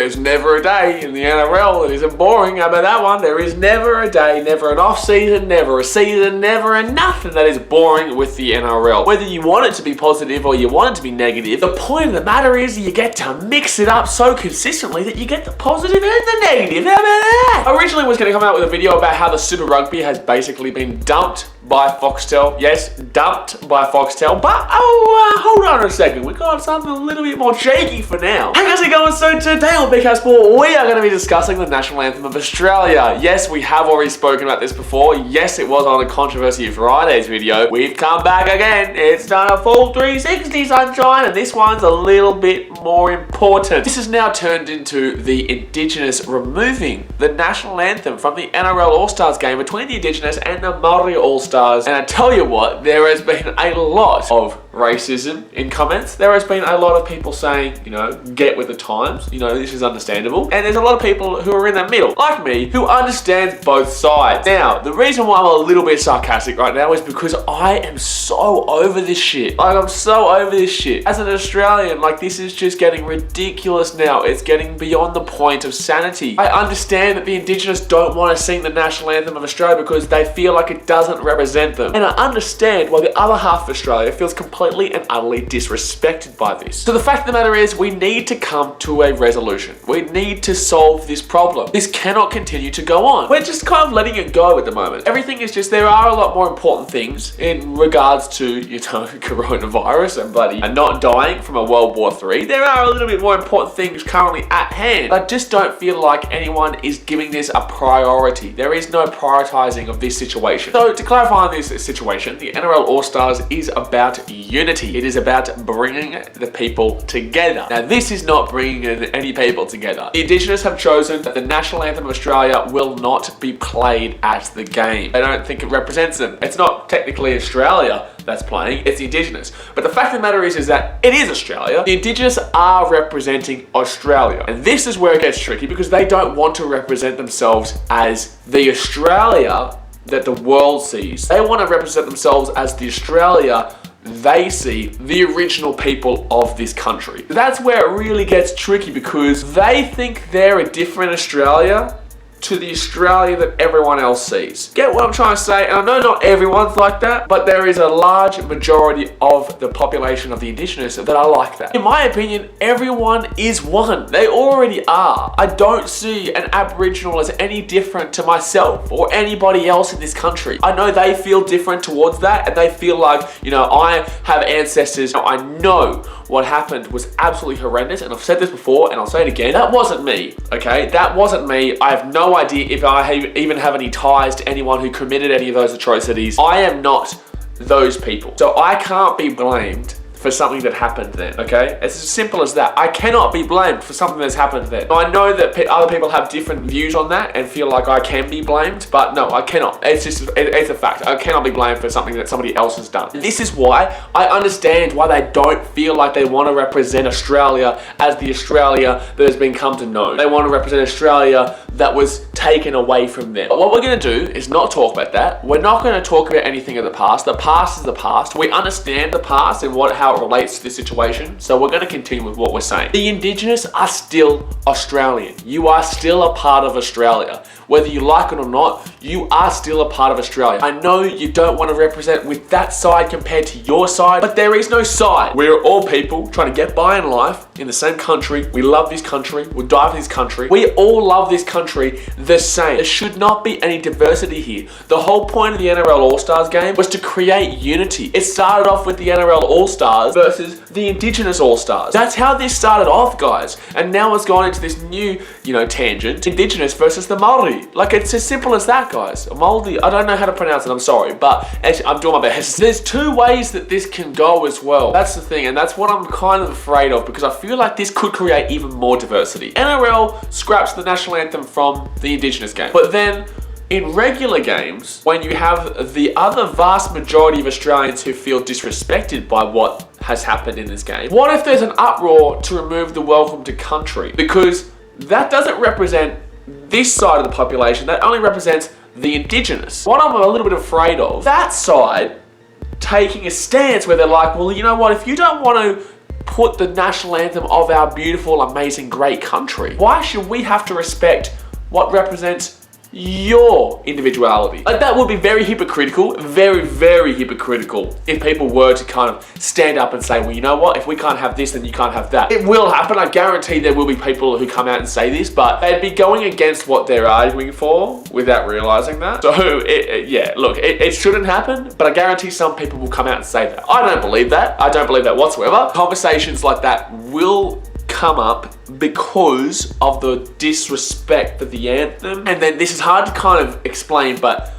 There's never a day in the NRL that isn't boring. How about that one? There is never a day, never an off season, never a season, never a nothing that is boring with the NRL. Whether you want it to be positive or you want it to be negative, the point of the matter is you get to mix it up so consistently that you get the positive and the negative. How about that? I originally was going to come out with a video about how the Super Rugby has basically been dumped by Foxtel. Yes, dumped by Foxtel. But, hold on a second. We got something a little bit more shaky for now. Hey, how's it going? So today on Big House Sport, we are going to be discussing the National Anthem of Australia. Yes, we have already spoken about this before. Yes, it was on a Controversy Fridays video. We've come back again. It's done a full 360, sunshine, and this one's a little bit more important. This has now turned into the Indigenous removing the National Anthem from the NRL All Stars game between the Indigenous and the Maori All Stars. And I tell you what, there has been a lot of racism in comments. There has been a lot of people saying, you know, get with the times, you know, this is understandable. And there's a lot of people who are in the middle, like me, who understand both sides. Now, the reason why I'm a little bit sarcastic right now is because I am so over this shit. Like, I'm so over this shit. As an Australian, like, this is just getting ridiculous now. It's getting beyond the point of sanity. I understand that the Indigenous don't want to sing the National Anthem of Australia because they feel like it doesn't represent them. And I understand why the other half of Australia feels completely and utterly disrespected by this. So the fact of the matter is, we need to come to a resolution. We need to solve this problem. This cannot continue to go on. We're just kind of letting it go at the moment. Everything is just, there are a lot more important things in regards to, you know, coronavirus and not dying from a World War III. There are a little bit more important things currently at hand. I just don't feel like anyone is giving this a priority. There is no prioritizing of this situation. So to clarify on this situation, the NRL All Stars is about unity. It is about bringing the people together. Now, this is not bringing any people together. The Indigenous have chosen that the National Anthem of Australia will not be played at the game. They don't think it represents them. It's not technically Australia that's playing, it's the Indigenous. But the fact of the matter is that it is Australia. The Indigenous are representing Australia. And this is where it gets tricky because they don't want to represent themselves as the Australia that the world sees. They want to represent themselves as the Australia they see, the original people of this country. That's where it really gets tricky because they think they're a different Australia to the Australia that everyone else sees. Get what I'm trying to say? And I know not everyone's like that, but there is a large majority of the population of the Indigenous that are like that. In my opinion, everyone is one. They already are. I don't see an Aboriginal as any different to myself or anybody else in this country. I know they feel different towards that and they feel like, you know, I have ancestors. I know what happened was absolutely horrendous, and I've said this before and I'll say it again. That wasn't me, okay? That wasn't me. I have no idea if I even have any ties to anyone who committed any of those atrocities. I am not those people. So I can't be blamed for something that happened then, okay? It's as simple as that. I cannot be blamed for something that's happened then. I know that other people have different views on that and feel like I can be blamed, but no, I cannot. It's just, it's a fact. I cannot be blamed for something that somebody else has done. This is why I understand why they don't feel like they want to represent Australia as the Australia that has been come to know. They want to represent Australia that was taken away from them. But what we're going to do is not talk about that. We're not going to talk about anything of the past. The past is the past. We understand the past and how it relates to this situation. So we're going to continue with what we're saying. The Indigenous are still Australian. You are still a part of Australia. Whether you like it or not, you are still a part of Australia. I know you don't want to represent with that side compared to your side, but there is no side. We're all people trying to get by in life in the same country. We love this country. We'll die for this country. We all love this country the same. There should not be any diversity here. The whole point of the NRL All Stars game was to create unity. It started off with the NRL All Stars versus the Indigenous All Stars. That's how this started off, guys. And now it's gone into this new, tangent. Indigenous versus the Maori. Like, it's as simple as that, guys. Maori, I don't know how to pronounce it, I'm sorry, but actually, I'm doing my best. There's two ways that this can go as well. That's the thing, and that's what I'm kind of afraid of because I feel like this could create even more diversity. NRL scraps the National Anthem from the Indigenous game, but then in regular games, when you have the other vast majority of Australians who feel disrespected by what has happened in this game, what if there's an uproar to remove the welcome to country? Because that doesn't represent this side of the population, that only represents the Indigenous. What I'm a little bit afraid of, that side taking a stance where they're like, well, you know what, if you don't want to put the national anthem of our beautiful, amazing, great country? Why should we have to respect what represents your individuality? Like, that would be very hypocritical, very, very hypocritical if people were to kind of stand up and say, well, you know what, if we can't have this, then you can't have that. It will happen. I guarantee there will be people who come out and say this, but they'd be going against what they're arguing for without realizing that. So yeah, look, it shouldn't happen, but I guarantee some people will come out and say that. I don't believe that. I don't believe that whatsoever. Conversations like that will come up because of the disrespect for the anthem. And then this is hard to kind of explain, but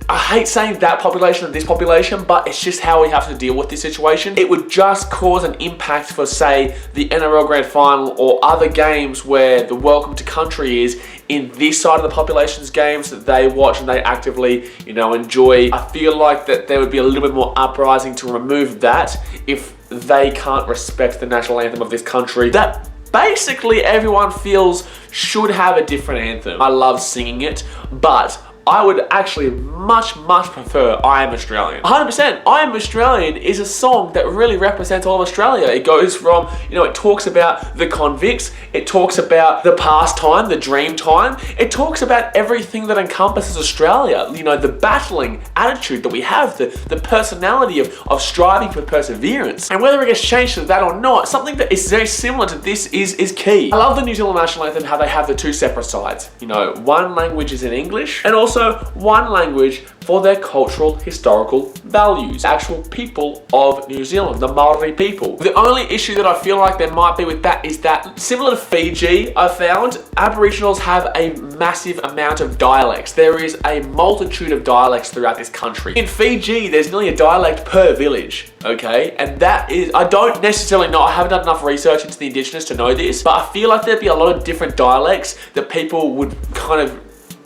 I hate saying that population and this population, but it's just how we have to deal with this situation. It would just cause an impact for, say, the NRL Grand Final or other games where the welcome to country is in this side of the population's games that they watch and they actively, enjoy. I feel like that there would be a little bit more uprising to remove that if they can't respect the national anthem of this country that basically everyone feels should have a different anthem. I love singing it, but I would actually much prefer I Am Australian. 100%, I Am Australian is a song that really represents all of Australia. It goes from, it talks about the convicts, it talks about the past time, the dream time, it talks about everything that encompasses Australia, the battling attitude that we have, the personality of striving for perseverance. And whether it gets changed to that or not, something that is very similar to this is key. I love the New Zealand National Anthem, how they have the two separate sides. One language is in English, and also one language for their cultural, historical values. Actual people of New Zealand, the Maori people. The only issue that I feel like there might be with that is that, similar to Fiji, I found Aboriginals have a massive amount of dialects. There is a multitude of dialects throughout this country. In Fiji, there's nearly a dialect per village, okay? And that is, I don't necessarily know, I haven't done enough research into the Indigenous to know this, but I feel like there'd be a lot of different dialects that people would kind of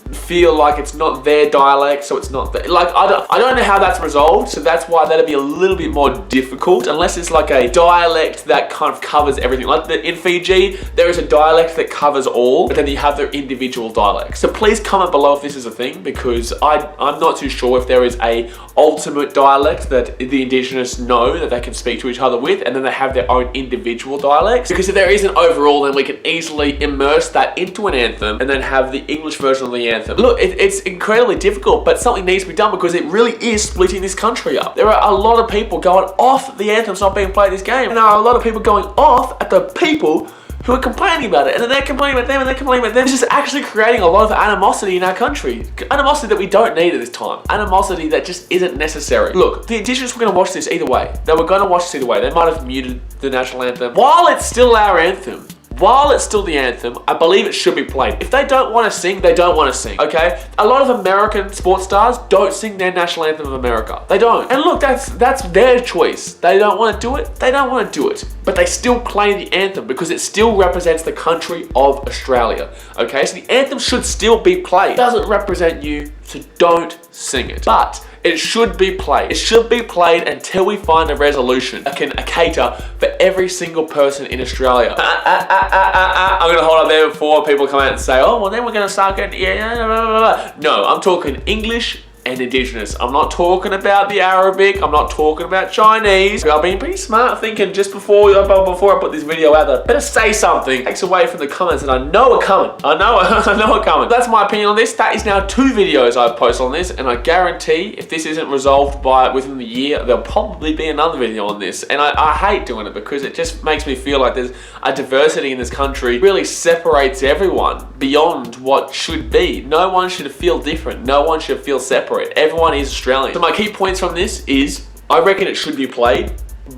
feel like it's not their dialect, so it's not I don't know how that's resolved, so that's why that'd be a little bit more difficult, unless it's like a dialect that kind of covers everything. Like in Fiji, there is a dialect that covers all, but then you have their individual dialects. So please comment below if this is a thing, because I'm not too sure if there is a ultimate dialect that the Indigenous know that they can speak to each other with, and then they have their own individual dialects. Because if there isn't overall, then we can easily immerse that into an anthem and then have the English version of the anthem. Look, it's incredibly difficult, but something needs to be done because it really is splitting this country up. There are a lot of people going off the anthems not being played this game, and there are a lot of people going off at the people who are complaining about it, and then they're complaining about them, and they're complaining about them. This is actually creating a lot of animosity in our country. Animosity that we don't need at this time. Animosity that just isn't necessary. Look, the Indigenous were going to watch this either way. They were going to watch this either way. They might have muted the national anthem. While it's still our anthem, while it's still the anthem, I believe it should be played. If they don't want to sing, they don't want to sing, okay? A lot of American sports stars don't sing their national anthem of America. They don't. And look, that's their choice. They don't want to do it, they don't want to do it. But they still play the anthem because it still represents the country of Australia, okay? So the anthem should still be played. It doesn't represent you, so don't sing it. But it should be played. It should be played until we find a resolution that can cater for every single person in Australia. I'm gonna hold up there before people come out and say, oh, well then we're gonna start getting, No, I'm talking English and Indigenous. I'm not talking about the Arabic. I'm not talking about Chinese. I've been pretty smart thinking just before I put this video out there. Better say something. Takes away from the comments that I know are coming. I know are coming. That's my opinion on this. That is now 2 videos I've posted on this, and I guarantee if this isn't resolved within the year, there'll probably be another video on this. And I hate doing it because it just makes me feel like there's a diversity in this country really separates everyone beyond what should be. No one should feel different. No one should feel separate. Everyone is Australian. So my key points from this is, I reckon it should be played,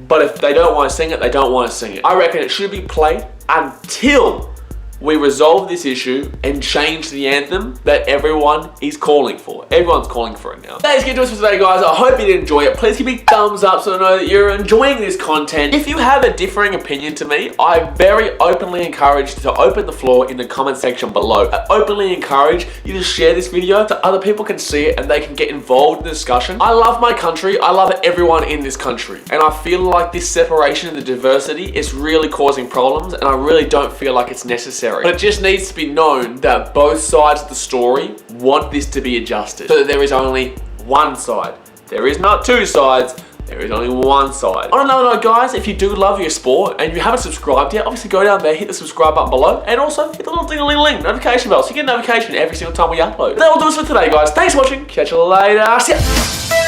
but if they don't want to sing it, they don't want to sing it. I reckon it should be played until we resolve this issue and change the anthem that everyone is calling for. Everyone's calling for it now. That's it to us for today, guys. I hope you did enjoy it. Please give me thumbs up so I know that you're enjoying this content. If you have a differing opinion to me, I very openly encourage you to open the floor in the comment section below. I openly encourage you to share this video so other people can see it and they can get involved in the discussion. I love my country. I love everyone in this country. And I feel like this separation and the diversity is really causing problems, and I really don't feel like it's necessary. But it just needs to be known that both sides of the story want this to be adjusted, so that there is only one side. There is not 2 sides, There is only one side. On another note, guys, if you do love your sport and you haven't subscribed yet, obviously go down there, hit the subscribe button below, and also hit the little ding-a-ling-ling notification bell so you get a notification every single time we upload. That will do us for today, guys. Thanks for watching. Catch you later. See ya.